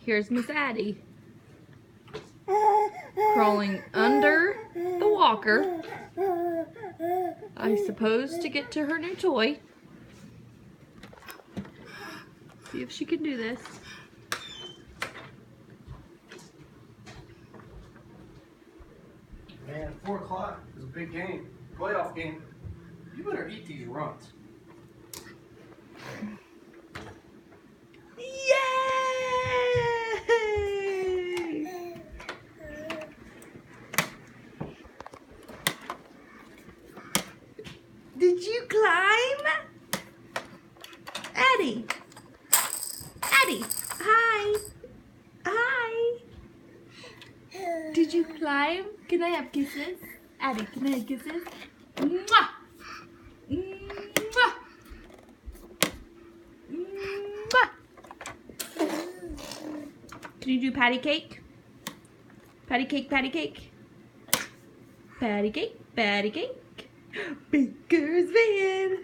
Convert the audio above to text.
Here's Miss Addie crawling under the walker, I suppose to get to her new toy. See if she can do this. Man, 4 o'clock is a big game. Playoff game. You better eat these runs. Yay! Did you climb? Addie. Addie. Hi. Hi. Did you climb? Can I have kisses? Addie, can I have kisses? Mwah! Mwah! Mwah! Can you do patty cake? Patty cake, patty cake. Patty cake, patty cake. Baker's van.